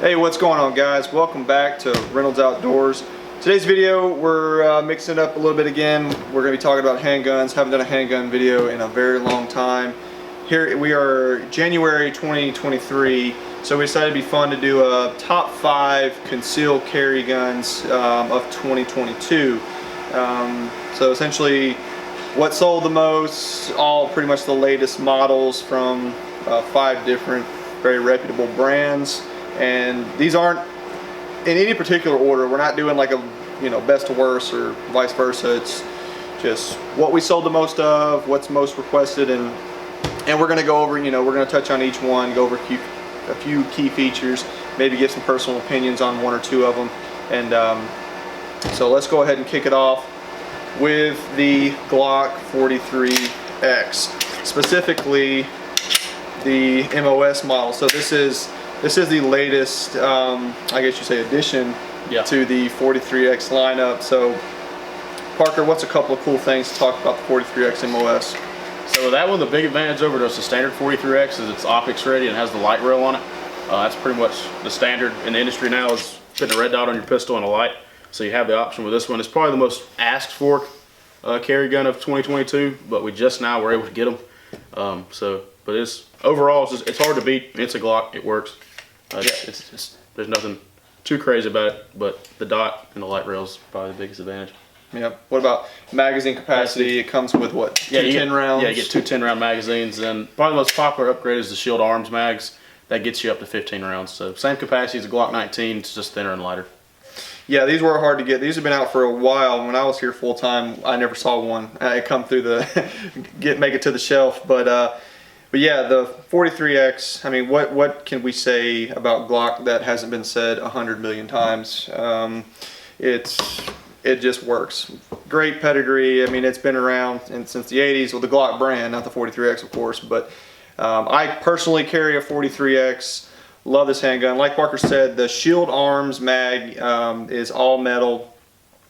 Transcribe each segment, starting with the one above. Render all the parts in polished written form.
Hey, what's going on, guys? Welcome back to Reynolds Outdoors. Today's video, we're mixing it up a little bit again. We're going to be talking about handguns. Haven't done a handgun video in a very long time. Here we are, January 2023, so we decided it'd be fun to do a top 5 concealed carry guns of 2022. So essentially, what sold the most, all pretty much the latest models from 5 different very reputable brands. And these aren't in any particular order. We're not doing like a best to worst or vice versa. It's just what we sold the most of, what's most requested, and we're going to go over, we're going to touch on each one, go over a few key features, maybe give some personal opinions on 1 or 2 of them. And so let's go ahead and kick it off with the Glock 43X, specifically the MOS model. So this is the latest, I guess you say, addition to the 43X lineup. So, Parker, what's a couple of cool things to talk about the 43X MOS? So that one, the big advantage over just the standard 43X is it's optics ready and has the light rail on it. That's pretty much the standard in the industry now, is putting a red dot on your pistol and a light. So you have the option with this one. It's probably the most asked for carry gun of 2022, but we just now were able to get them. But it's overall, it's hard to beat. It's a Glock. It works. There's nothing too crazy about it, but the dot and the light rail is probably the biggest advantage. Yeah. What about magazine capacity? It comes with what? Two 10 rounds? Yeah, you get 2 10-round magazines, and probably the most popular upgrade is the Shield Arms mags. That gets you up to 15 rounds. So same capacity as a Glock 19, it's just thinner and lighter. Yeah, these were hard to get. These have been out for a while. When I was here full time, I never saw one. I come through the make it to the shelf, but yeah, the 43X, I mean, what can we say about Glock that hasn't been said 100 million times? It just works. Great pedigree. I mean, it's been around since the 80s with the Glock brand, not the 43X, of course, but I personally carry a 43X. Love this handgun. Like Parker said, the Shield Arms mag is all metal.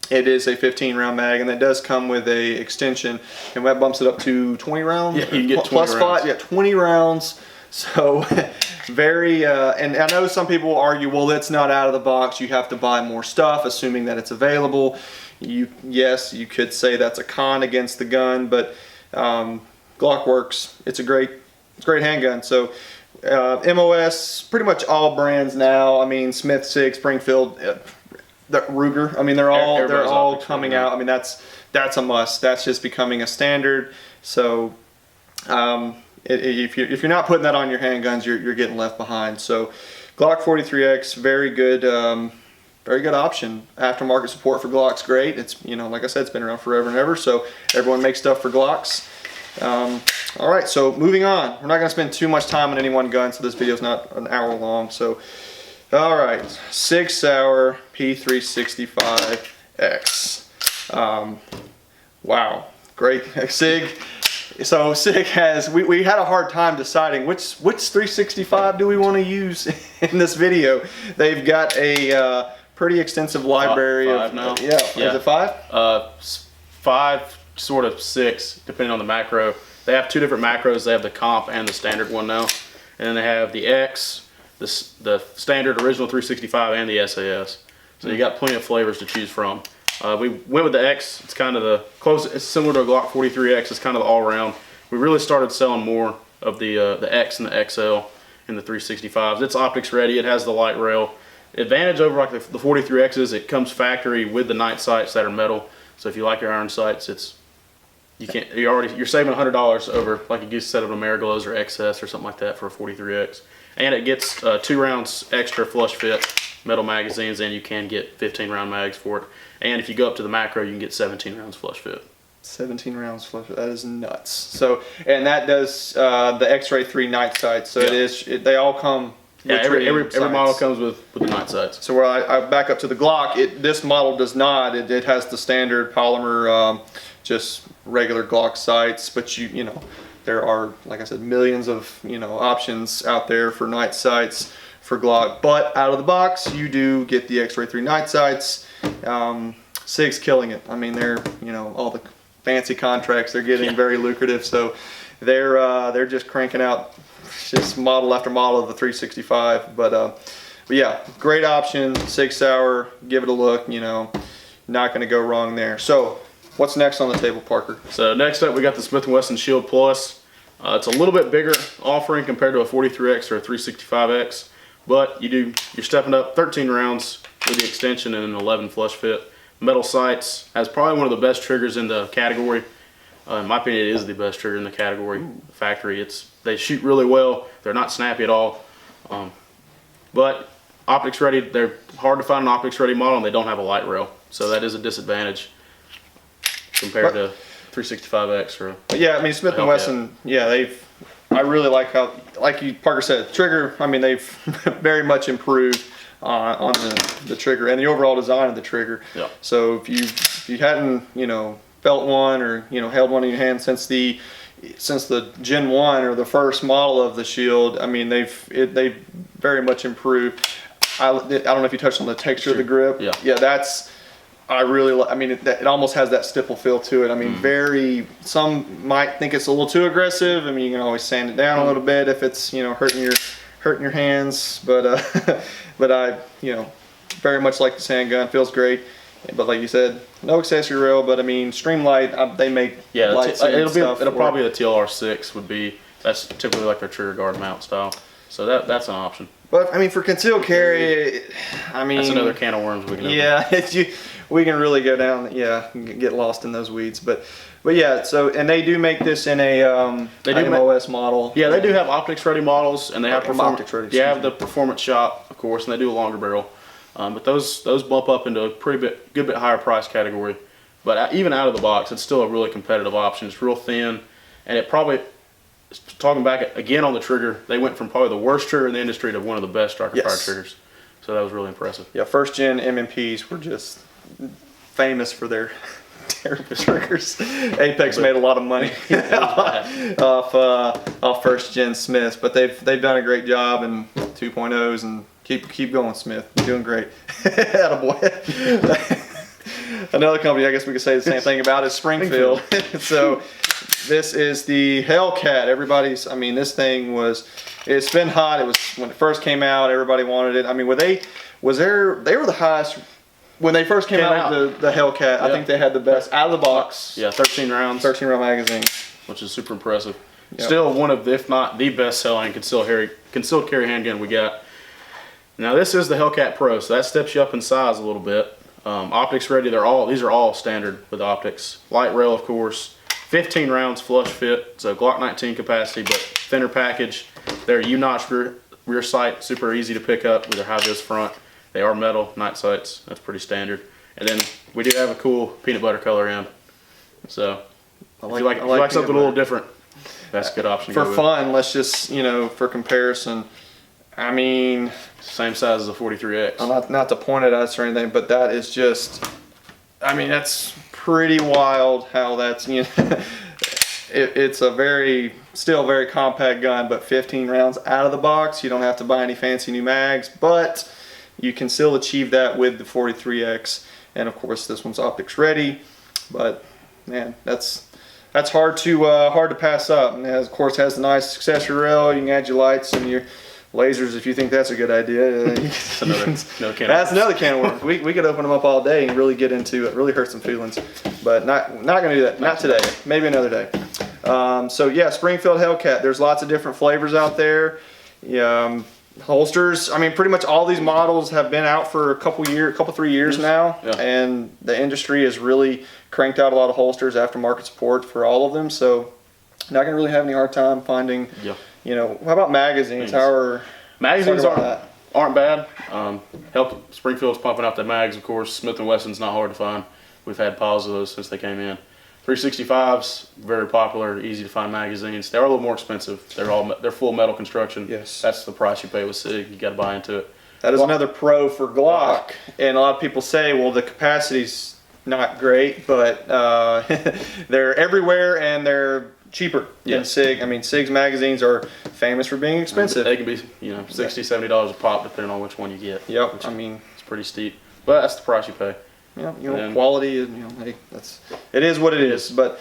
It is a 15-round mag, and that does come with a extension, and that bumps it up to 20 rounds. Yeah, you can get 20 plus rounds. 5. Yeah, 20 rounds. So very. And I know some people will argue, well, it's not out of the box. You have to buy more stuff, assuming that it's available. Yes, you could say that's a con against the gun, but Glock works. It's a great handgun. So MOS, pretty much all brands now. I mean, Smith, Sig, Springfield. The Ruger, I mean, they're all coming out. I mean, that's a must. That's just becoming a standard. So if you're not putting that on your handguns, you're getting left behind. So Glock 43X, very good option. Aftermarket support for Glock's great. It's, like I said, it's been around forever and ever. So everyone makes stuff for Glocks. All right, so moving on. We're not going to spend too much time on any one gun, so this video is not an hour long. So. All right, Sig Sauer P365X. Wow, great. Sig. So Sig has, we had a hard time deciding which 365 do we want to use in this video. They've got a pretty extensive library five of, now. Yeah, is it 5? 5, sort of 6, depending on the macro. They have 2 different macros. They have the comp and the standard one now. And then they have the X, the standard original 365, and the SAS. So you got plenty of flavors to choose from. We went with the X. It's kind of the closest. It's similar to a Glock 43X. It's kind of the all-around. We really started selling more of the X and the XL in the 365s. It's optics ready. It has the light rail. Advantage over like the 43X is it comes factory with the night sights that are metal. So if you like your iron sights, you're saving $100 over like a good set of Ameriglos or XS or something like that for a 43X. And it gets 2 rounds extra flush fit metal magazines, and you can get 15-round mags for it. And if you go up to the macro, you can get 17 rounds flush fit. 17 rounds flush fit. That is nuts. So, and that does the X-Ray 3 night sights. So they all come. Yeah, every model comes with the night sights. So where I back up to the Glock, this model does not. It has the standard polymer, just regular Glock sights, but there are, like I said, millions of options out there for night sights for Glock. But out of the box, you do get the X-Ray 3 night sights. Sig's killing it. I mean, they're all the fancy contracts they're getting very lucrative. So they're just cranking out just model after model of the 365. But But yeah, great option, Sig Sauer. Give it a look. You know, not going to go wrong there. So, what's next on the table, Parker? So next up, we got the Smith & Wesson Shield Plus. It's a little bit bigger offering compared to a 43X or a 365X, but you're stepping up 13 rounds with the extension and an 11 flush fit. Metal sights, has probably one of the best triggers in the category. In my opinion, it is the best trigger in the category. Factory, they shoot really well. They're not snappy at all. But optics ready, they're hard to find an optics ready model, and they don't have a light rail, so that is a disadvantage compared to 365X or. Yeah, I mean Smith & Wesson. Yeah, I really like how, like Parker said, trigger. I mean they've very much improved on the trigger and the overall design of the trigger. Yeah. So if you hadn't felt one or held one in your hand since the Gen 1 or the first model of the Shield, I mean they've very much improved. I don't know if you touched on the texture of the grip. Yeah. Yeah, that's. I mean, it almost has that stipple feel to it. I mean, some might think it's a little too aggressive. I mean, you can always sand it down a little bit if it's, hurting your hands. But, but I, very much like this handgun. Feels great. But like you said, no accessory rail. But I mean, Streamlight, they make lights and stuff. It'll probably be the TLR6 that's typically like their trigger guard mount style. So that's an option. But I mean, for concealed carry, I mean, that's another can of worms we can open. Yeah, we can really go down. Yeah, get lost in those weeds. But yeah. So and they do make this in a IMOS model. Yeah, they do have optics ready models, and they have optics ready. They have the performance shop, of course, and they do a longer barrel. But those bump up into a good bit higher price category. But even out of the box, it's still a really competitive option. It's real thin, and it probably. Talking back again on the trigger, they went from probably the worst trigger in the industry to one of the best striker fire triggers. So that was really impressive. Yeah, first gen MMPs were just famous for their terrible triggers. Apex made a lot of money off first gen Smiths, but they've done a great job in 2.0s and keep going, Smith. You're doing great. Attaboy. Another company I guess we could say the same thing about is Springfield. So. This is the Hellcat. I mean, this thing it's been hot. It was, when it first came out, everybody wanted it. I mean, they were the highest, when they first came out with the Hellcat, yep. I think they had the best out of the box. Yeah, 13 round magazine. Which is super impressive. Yep. Still one of, if not the best selling concealed carry handgun we got. Now this is the Hellcat Pro, so that steps you up in size a little bit. Optics ready, these are all standard with optics. Light rail, of course. 15 rounds flush fit, so Glock 19 capacity, but thinner package. They're U-notch rear sight, super easy to pick up with their high-vis front. They are metal, night sights, that's pretty standard. And then we do have a cool peanut butter color end. So if you like something a little different, that's a good option. For fun, let's just, for comparison, I mean, same size as a 43X. Not to point at us or anything, but that is just, I mean, that's pretty wild how that's, it's a still very compact gun, but 15 rounds out of the box. You don't have to buy any fancy new mags, but you can still achieve that with the 43X. And of course, this one's optics ready. But man, that's hard to pass up. And of course, has a nice accessory rail. You can add your lights and your lasers if you think that's a good idea. That's another can of worms. We could open them up all day and really get into it, really hurt some feelings. But not going to do that. Not today.Maybe another day. So yeah, Springfield Hellcat. There's lots of different flavors out there. Yeah, holsters. I mean, pretty much all these models have been out for a couple 3 years now, and the industry has really cranked out a lot of holsters, aftermarket support for all of them. So not going to really have any hard time finding. Yeah. How about magazines? Magazines aren't bad. Springfield's pumping out the mags, of course. Smith & Wesson's not hard to find. We've had piles of those since they came in. 365s, very popular, easy to find magazines. They're a little more expensive. They're full metal construction. Yes. That's the price you pay with SIG. You got to buy into it. That is another pro for Glock. And a lot of people say, well, the capacity's not great, but they're everywhere and they're cheaper than SIG. I mean, SIG's magazines are famous for being expensive. They can be, $60, $70 a pop depending on which one you get. Yep. I mean, it's pretty steep, but that's the price you pay. Yeah, quality is, hey, it is what it is. But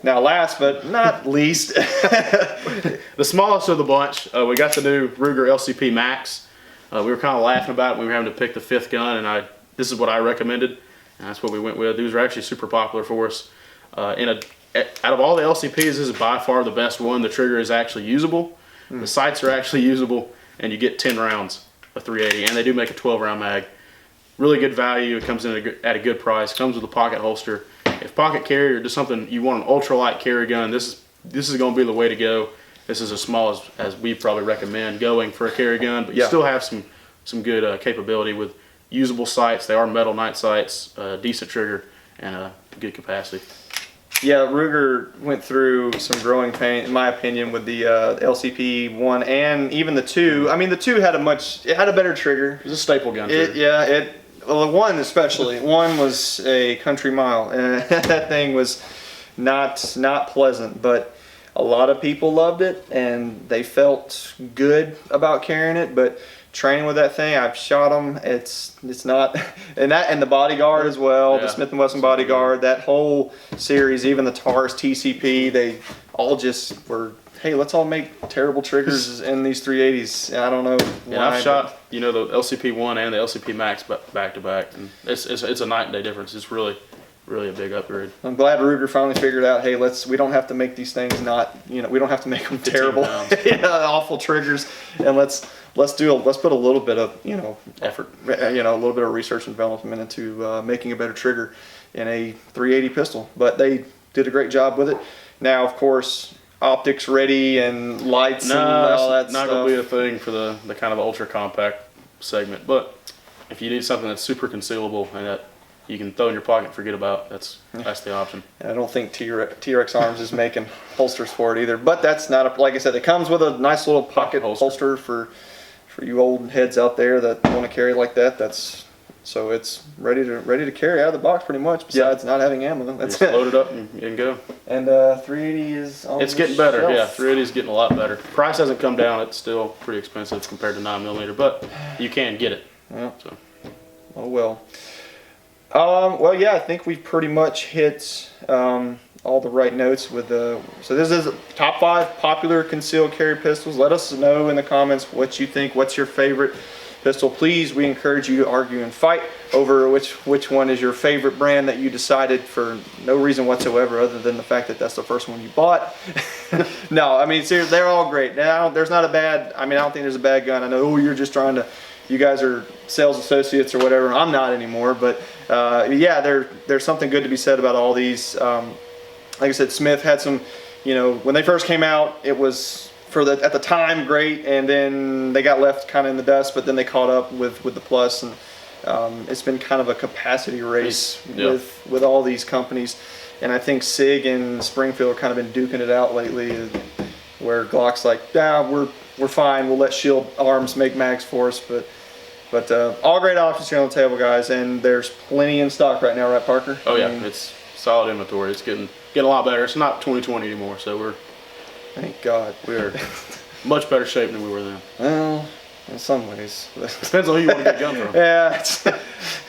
now, last but not least, the smallest of the bunch, we got the new Ruger LCP Max. We were kind of laughing about it when we were having to pick the 5th gun, and this is what I recommended, and that's what we went with. These were actually super popular for us. Out of all the LCPs, this is by far the best one. The trigger is actually usable. The sights are actually usable, and you get 10 rounds of 380, and they do make a 12-round mag. Really good value. It comes in at a good price. Comes with a pocket holster. If pocket carry or just something you want, an ultralight carry gun, this is going to be the way to go. This is as small as we probably recommend going for a carry gun, but you still have some good capability with usable sights. They are metal night sights, decent trigger, and a good capacity. Yeah, Ruger went through some growing pain, in my opinion, with the LCP 1 and even the 2. I mean, the 2 had a better trigger. It was a staple gun trigger. Well, the 1 especially. 1 was a country mile, and that thing was not pleasant. But a lot of people loved it, and they felt good about carrying it. But training with that thing, I've shot them. It's not, and the Bodyguard as well, the Smith & Wesson Bodyguard, that whole series, even the Taurus TCP, they all just were, hey, let's all make terrible triggers in these 380s. I don't know why. Yeah, I've shot, the LCP 1 and the LCP Max back to back, and it's a night and day difference. It's really a big upgrade. I'm glad Ruger finally figured out, hey, we don't have to make these things we don't have to make them terrible, awful triggers, and let's put a little bit of effort, a little bit of research and development into making a better trigger in a 380 pistol. But they did a great job with it. Now, of course, optics ready and lights and all that stuff. Not going to be a thing for the kind of ultra compact segment. But if you need something that's super concealable and that you can throw in your pocket and forget about, that's the option. And I don't think T-Rex Arms is making holsters for it either. But that's not like I said, it comes with a nice little pocket holster for you old heads out there that want to carry like that. So it's ready to carry out of the box pretty much. Besides not having ammo, that's it. Load it up and go. And 380 is on it's getting better. Yeah, 380 is getting a lot better. Price hasn't come down. It's still pretty expensive compared to 9mm, but you can get it. Yeah. So. Oh well. Well, yeah, I think we've pretty much hit all the right notes with the. So this is top 5 popular concealed carry pistols. Let us know in the comments what you think. What's your favorite pistol? Please, we encourage you to argue and fight over which one is your favorite brand that you decided for no reason whatsoever other than the fact that that's the first one you bought. No, I mean, seriously, they're all great. Now, there's not a bad. I mean, I don't think there's a bad gun. I know you're just trying to. You guys are sales associates or whatever. I'm not anymore, but yeah, there's something good to be said about all these. Like I said, Smith had some, when they first came out, it was at the time great, and then they got left kind of in the dust, but then they caught up with the Plus, and it's been kind of a capacity race with all these companies, and I think SIG and Springfield kind of been duking it out lately, where Glock's like, yeah, we're fine, we'll let Shield Arms make mags for us, but all great options here on the table, guys, and there's plenty in stock right now, right, Parker? Oh yeah, it's solid inventory. It's getting a lot better. It's not 2020 anymore, so we're thank God we're much better shape than we were then. Well, in some ways, depends on who you want to get a gun from. Yeah.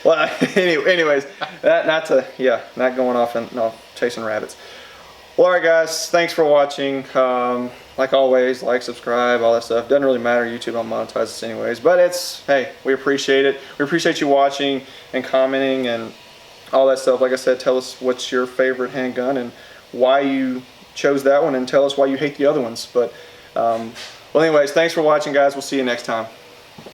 Well, anyways, not going off and chasing rabbits. Well, all right, guys, thanks for watching. Like always, like, subscribe, all that stuff. Doesn't really matter. YouTube don't monetize us anyways, but hey, we appreciate it. We appreciate you watching and commenting and all that stuff. Like I said, tell us what's your favorite handgun and why you chose that one, and tell us why you hate the other ones. But well, anyways, thanks for watching, guys. We'll see you next time.